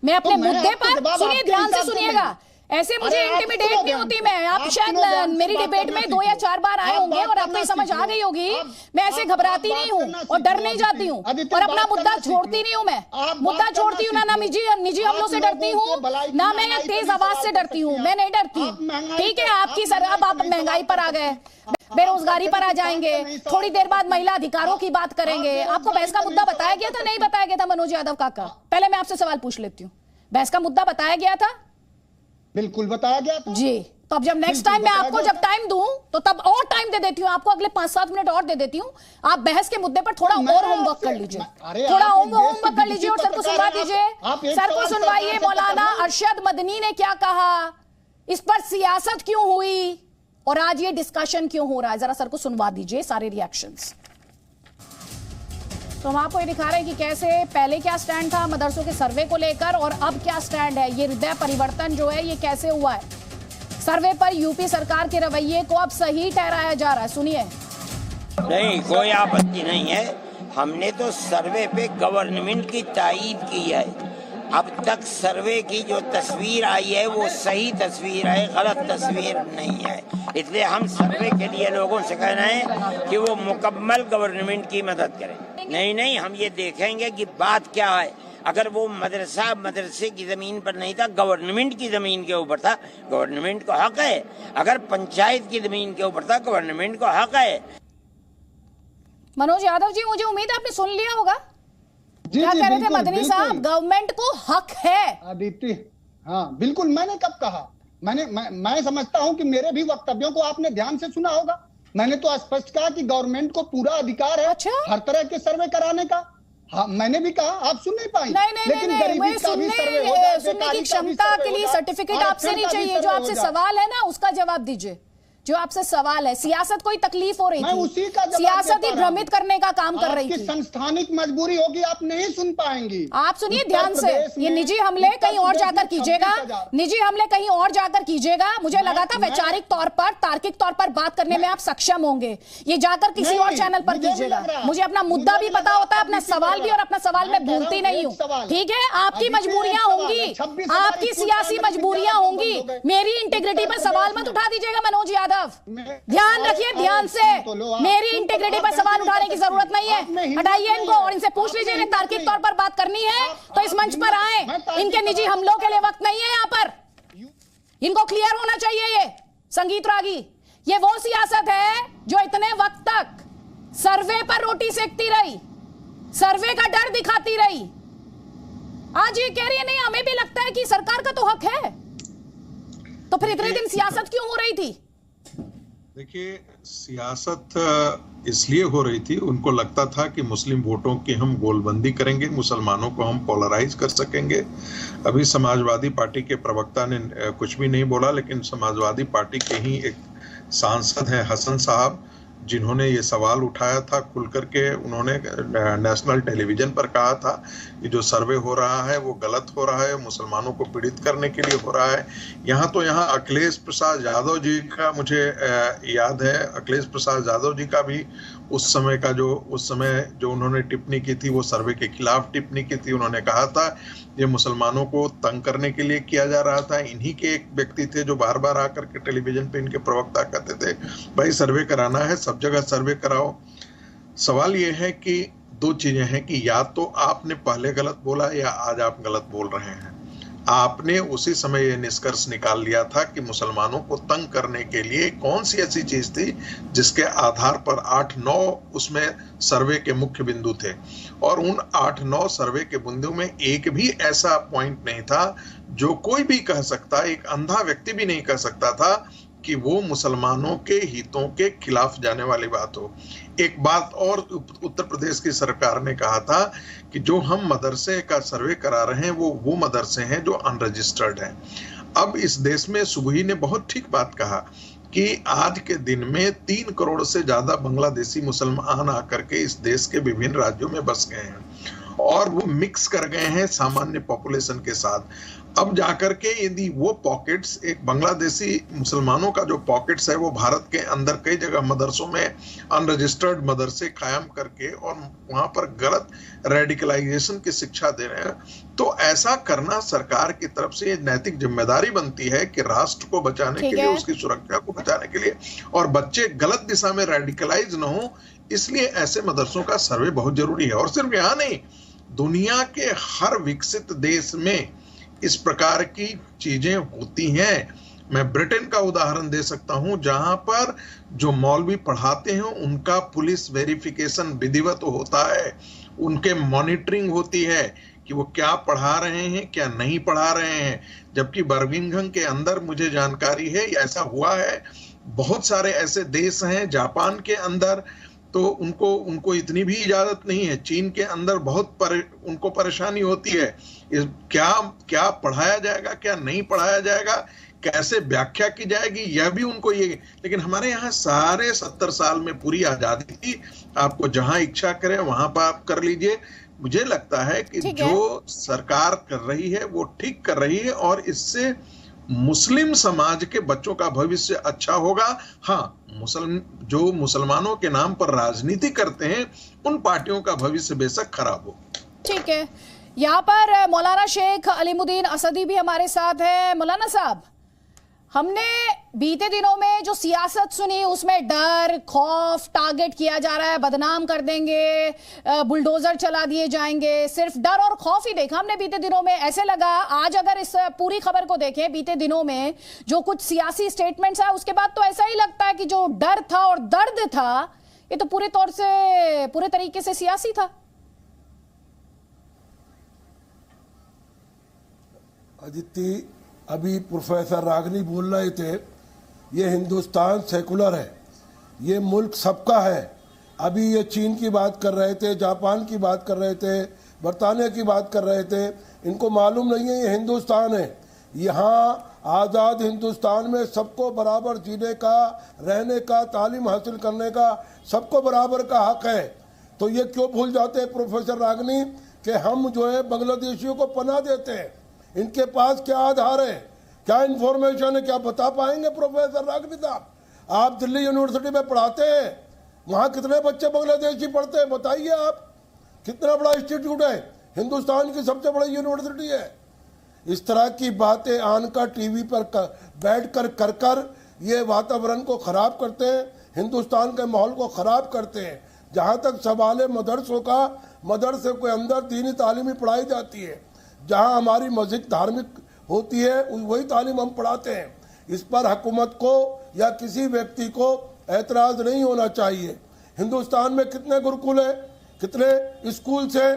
मैं अपने मुद्दे पर, सुनिए ध्यान से सुनिएगा, ऐसे मुझे इंटिमिडेट नहीं होती मैं। आप शायद मेरी डिबेट में 2 या 4 बार आए होंगे और आपको समझ आ गई होगी, मैं ऐसे घबराती नहीं हूँ और डर नहीं जाती हूँ और अपना मुद्दा छोड़ती नहीं हूँ। मैं मुद्दा छोड़ती हूँ ना निजी हमलों से डरती हूँ, ना मैं तेज आवाज से डरती हूँ, मैं नहीं डरती। ठीक है, आपकी सर अब आप महंगाई पर आ गए, बेरोजगारी पर आ जाएंगे, थोड़ी देर बाद महिला अधिकारों की बात करेंगे। आपको बहस का मुद्दा बताया गया था, नहीं बताया गया था मनोज यादव काका? पहले मैं आपसे सवाल पूछ लेती हूँ, बहस का मुद्दा बताया गया था? बिल्कुल बताया गया था जी। तो अब जब नेक्स्ट टाइम मैं आपको जब टाइम दूं तो तब और टाइम दे देती हूँ आपको, अगले 5-7 मिनट और दे देती हूँ। आप बहस के मुद्दे पर थोड़ा और होमवर्क कर लीजिए, थोड़ा होमवर्क कर लीजिए और सर को सुनवा दीजिए। सर को सुनवाइए, मौलाना अरशद मदनी ने क्या कहा, इस पर सियासत क्यों हुई और आज ये डिस्कशन क्यों हो रहा है, जरा सर को सुनवा दीजिए सारे रिएक्शंस। तो हम आपको ये दिखा रहे हैं कि कैसे पहले क्या स्टैंड था मदरसों के सर्वे को लेकर और अब क्या स्टैंड है। ये हृदय परिवर्तन जो है ये कैसे हुआ है। सर्वे पर यूपी सरकार के रवैये को अब सही ठहराया जा रहा है, सुनिए। नहीं, कोई आपत्ति नहीं है। हमने तो सर्वे पे गवर्नमेंट की तायीद की है। अब तक सर्वे की जो तस्वीर आई है वो सही तस्वीर है, गलत तस्वीर नहीं है। इसलिए हम सर्वे के लिए लोगों से कह रहे हैं कि वो मुकम्मल गवर्नमेंट की मदद करें। नहीं, हम ये देखेंगे कि बात क्या है। अगर वो मदरसे की जमीन पर नहीं था, गवर्नमेंट की जमीन के ऊपर था, गवर्नमेंट को हक है। अगर पंचायत की जमीन के ऊपर था, गवर्नमेंट को हक है। मनोज यादव जी, मुझे उम्मीद है आपने सुन लिया होगा क्या कह रहे थे मदनी साहब, गवर्नमेंट को हक है। अदिति, हाँ बिल्कुल, मैंने कब कहा? मैं समझता हूं कि मेरे भी वक्तव्यों को आपने ध्यान से सुना होगा। मैंने तो स्पष्ट कहा कि गवर्नमेंट को पूरा अधिकार है हर तरह के सर्वे कराने का। हाँ, मैंने भी कहा, आप सुन नहीं पाई। लेकिन गरीबी का भी सर्वे हो जाए, सुनने की क्षमता के लिए सर्टिफिकेट आपसे नहीं चाहिए। जो आपसे सवाल है ना उसका जवाब दीजिए। जो आपसे सवाल है, सियासत कोई तकलीफ हो रही थी, सियासत ही भ्रमित करने का काम कर रही थी। संस्थानिक मजबूरी होगी, आप नहीं सुन पाएंगी। आप सुनिए ध्यान से, ये निजी हमले कहीं और जाकर कीजिएगा, निजी हमले कहीं और जाकर कीजिएगा। मुझे लगा था वैचारिक तौर पर, तार्किक तौर पर बात करने में आप सक्षम होंगे, ये जाकर किसी और चैनल पर कीजिएगा। मुझे अपना मुद्दा भी पता होता है, अपना सवाल भी, और अपना सवाल मैं भूलती नहीं हूँ। ठीक है, आपकी मजबूरियां होंगी, आपकी सियासी मजबूरियां होंगी, मेरी इंटीग्रिटी पर सवाल मत उठा दीजिएगा मनोज यादव। ध्यान रखिए, ध्यान से, मेरी इंटीग्रिटी पर सवाल उठाने की जरूरत नहीं है। हटाइए इनको और इनसे पूछ लीजिए इन्हें तार्किक तौर पर बात करनी है तो इस मंच पर आए। इनके निजी हमलों के लिए वक्त नहीं है यहाँ पर, इनको क्लियर होना चाहिए। ये संगीत रागी, ये वो सियासत है जो इतने वक्त तक सर्वे पर रोटी सेकती रही, सर्वे का डर दिखाती रही। आज ये कह रही है नहीं, हमें भी लगता है कि सरकार का तो हक है, तो फिर इतने दिन सियासत क्यों हो रही थी? देखिए, सियासत इसलिए हो रही थी, उनको लगता था कि मुस्लिम वोटों की हम गोलबंदी करेंगे, मुसलमानों को हम पोलराइज कर सकेंगे। अभी समाजवादी पार्टी के प्रवक्ता ने कुछ भी नहीं बोला, लेकिन समाजवादी पार्टी के ही एक सांसद हैं हसन साहब, जिन्होंने ये सवाल उठाया था खुल करके। उन्होंने नेशनल टेलीविजन पर कहा था कि जो सर्वे हो रहा है वो गलत हो रहा है, मुसलमानों को पीड़ित करने के लिए हो रहा है। यहाँ अखिलेश प्रसाद यादव जी का मुझे याद है, अखिलेश प्रसाद यादव जी का भी उस समय जो उन्होंने टिप्पणी की थी वो सर्वे के खिलाफ टिप्पणी की थी। उन्होंने कहा था ये मुसलमानों को तंग करने के लिए किया जा रहा था। इन्हीं के एक व्यक्ति थे जो बार बार आकर के टेलीविजन पे इनके प्रवक्ता कहते थे भाई सर्वे कराना है, सब जगह सर्वे कराओ। सवाल ये है कि 2 चीजें हैं कि या तो आपने पहले गलत बोला या आज आप गलत बोल रहे हैं। आपने उसी समय ये निष्कर्ष निकाल लिया था कि मुसलमानों को तंग करने के लिए कौन सी ऐसी चीज थी जिसके आधार पर 8-9 उसमें सर्वे के मुख्य बिंदु थे, और उन 8-9 सर्वे के बिंदु में एक भी ऐसा पॉइंट नहीं था जो कोई भी कह सकता, एक अंधा व्यक्ति भी नहीं कह सकता था कि वो मुसलमानों के हितों के खिलाफ जाने वाली बात हो। एक बात और उत्तर प्रदेश की सरकार ने कहा था कि जो हम मदरसे का सर्वे करा रहे हैं वो मदरसे हैं जो अनरजिस्टर्ड हैं। अब इस देश में सुबही ने बहुत ठीक बात कहा कि आज के दिन में 3 करोड़ से ज्यादा बांग्लादेशी मुसलमान आकर के इस देश के विभिन्न राज्यों में बस गए हैं, और वो मिक्स कर गए हैं सामान्य पॉपुलेशन के साथ। अब जाकर के यदि वो पॉकेट्स, एक बांग्लादेशी मुसलमानों का जो पॉकेट्स है वो भारत के अंदर कई जगह मदरसों में अनरजिस्टर्ड मदरसे कायम करके और वहां पर गलत रेडिकलाइजेशन की शिक्षा दे रहे हैं, तो ऐसा करना सरकार की तरफ से नैतिक जिम्मेदारी बनती है कि राष्ट्र को बचाने के लिए, उसकी सुरक्षा को बचाने के लिए, और बच्चे गलत दिशा में रेडिकलाइज न हो, इसलिए ऐसे मदरसों का सर्वे बहुत जरूरी है। और सिर्फ यहाँ नहीं, दुनिया के हर विकसित देश में इस प्रकार की चीजें होती हैं। मैं ब्रिटेन का उदाहरण दे सकता हूं, जहां पर जो मौलवी पढ़ाते हैं उनका पुलिस वेरिफिकेशन विधिवत होता है, उनके मॉनिटरिंग होती है कि वो क्या पढ़ा रहे हैं, क्या नहीं पढ़ा रहे हैं। जबकि बर्मिंघम के अंदर मुझे जानकारी है ऐसा हुआ है। बहुत सारे ऐसे देश हैं, जापान के अंदर तो उनको इतनी भी इजाजत नहीं है। चीन के अंदर उनको परेशानी होती है, क्या पढ़ाया जाएगा, क्या नहीं पढ़ाया जाएगा, कैसे व्याख्या की जाएगी, यह भी उनको ये। लेकिन हमारे यहाँ सारे 70 साल में पूरी आजादी थी, आपको जहां इच्छा करे वहां पर आप कर लीजिए। मुझे लगता है कि जो सरकार कर रही है वो ठीक कर रही है और इससे मुस्लिम समाज के बच्चों का भविष्य अच्छा होगा। हाँ, जो मुसलमानों के नाम पर राजनीति करते हैं उन पार्टियों का भविष्य बेशक खराब हो। ठीक है, यहाँ पर मौलाना शेख अलीमुद्दीन असदी भी हमारे साथ है। मौलाना साहब, हमने बीते दिनों में जो सियासत सुनी उसमें डर, खौफ, टारगेट किया जा रहा है, बदनाम कर देंगे, बुलडोजर चला दिए जाएंगे, सिर्फ डर और खौफ ही देखा हमने बीते दिनों में। ऐसे लगा आज अगर इस पूरी खबर को देखें, बीते दिनों में जो कुछ सियासी स्टेटमेंट्स है उसके बाद तो ऐसा ही लगता है कि जो डर था और दर्द था ये तो पूरे तरीके से सियासी था। अदिति, अभी प्रोफेसर रागनी बोल रहे थे ये हिंदुस्तान सेकुलर है, ये मुल्क सबका है। अभी ये चीन की बात कर रहे थे, जापान की बात कर रहे थे, बरतानिया की बात कर रहे थे। इनको मालूम नहीं है ये हिंदुस्तान है। यहाँ आज़ाद हिंदुस्तान में सबको बराबर जीने का, रहने का, तालीम हासिल करने का सबको बराबर का हक है। तो ये क्यों भूल जाते हैं प्रोफेसर रागनी कि हम जो है बांग्लादेशियों को पनाह देते हैं। इनके पास क्या आधार है, क्या इंफॉर्मेशन है, क्या बता पाएंगे प्रोफेसर रागनी साहब? आप दिल्ली यूनिवर्सिटी में पढ़ाते हैं, वहाँ कितने बच्चे बांग्लादेशी पढ़ते हैं बताइए आप? कितना बड़ा इंस्टीट्यूट है, हिंदुस्तान की सबसे बड़ी यूनिवर्सिटी है। इस तरह की बातें आनकर टीवी पर बैठ कर ये वातावरण को खराब करते हैं, हिंदुस्तान के माहौल को खराब करते हैं। जहाँ तक सवाल है मदरसों का, मदरसे के अंदर दीनी तालीमी पढ़ाई जाती है, जहाँ हमारी मस्जिद धार्मिक होती है वही तालीम हम पढ़ाते हैं। इस पर हुकूमत को या किसी व्यक्ति को एतराज नहीं होना चाहिए। हिंदुस्तान में कितने गुरुकुल है, कितने स्कूल है,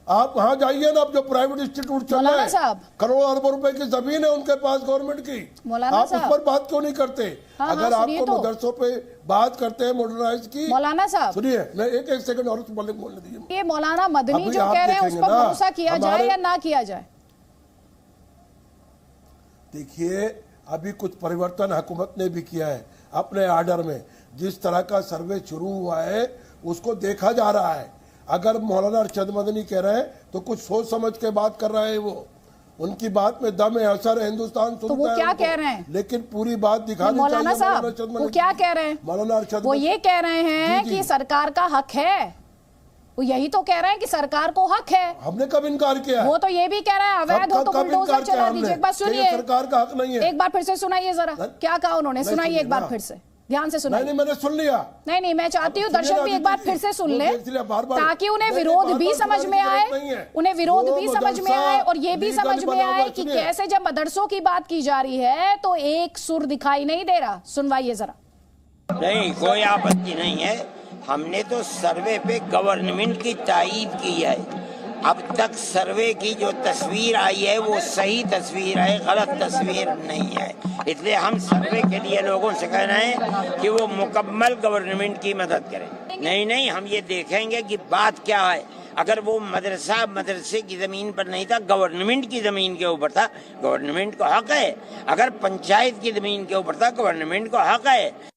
आप वहाँ जाइए ना। अब जो प्राइवेट इंस्टीट्यूट चल रहे हैं, करोड़ों अरबों रुपए की जमीन है उनके पास गवर्नमेंट की, आप उस पर बात क्यों नहीं करते? अगर आपको मदरसों पे बात करते हैं मॉडर्नाइज की। मौलाना साहब सुनिए, मैं एक सेकंड और बोलने दीजिए। ये मौलाना मदनी जो कह रहे हैं उस पर भरोसा किया जाए या ना किया जाए? देखिए, अभी कुछ परिवर्तन हुकूमत ने भी किया है अपने आर्डर में। जिस तरह का सर्वे शुरू हुआ है उसको देखा जा रहा है। अगर मौलाना अरशद मदनी कह रहे हैं तो कुछ सोच समझ के बात कर रहे हैं, वो उनकी बात में दम है, असर है, हिंदुस्तान सुनता तो वो है क्या कह रहे हैं? लेकिन पूरी बात दिखानी मौलाना साहब वो क्या कह रहे हैं? मौलाना अरशद वो ये कह रहे हैं कि सरकार का हक है, वो यही तो कह रहे हैं कि सरकार को हक है। हमने कब इनकार किया? वो तो ये भी कह रहे हैं अवैध हो तो बुलडोजर चला दीजिए। एक बार सुनिए, सरकार का हक नहीं है। एक बार फिर से सुनाइए जरा क्या कहा उन्होंने, सुनाइए एक बार फिर से, ध्यान से सुनाइए। नहीं, मैंने सुन लिया। नहीं, मैं चाहती हूँ दर्शक भी एक बार फिर से सुन ले ताकि उन्हें विरोध भी समझ में आए, उन्हें विरोध भी समझ में आए और ये भी समझ में आए कि कैसे जब मदरसों की बात की जा रही है तो एक सुर दिखाई नहीं दे रहा। सुनवाइए जरा। नहीं, कोई आपत्ति नहीं है। हमने तो सर्वे पे गवर्नमेंट की तायीद की है। अब तक सर्वे की जो तस्वीर आई है वो सही तस्वीर है, गलत तस्वीर नहीं है। इसलिए हम सर्वे के लिए लोगों से कह रहे हैं कि वो मुकम्मल गवर्नमेंट की मदद करें। नहीं, हम ये देखेंगे कि बात क्या है। अगर वो मदरसे की जमीन पर नहीं था, गवर्नमेंट की जमीन के ऊपर था, गवर्नमेंट को हक है। अगर पंचायत की जमीन के ऊपर था, गवर्नमेंट को हक है।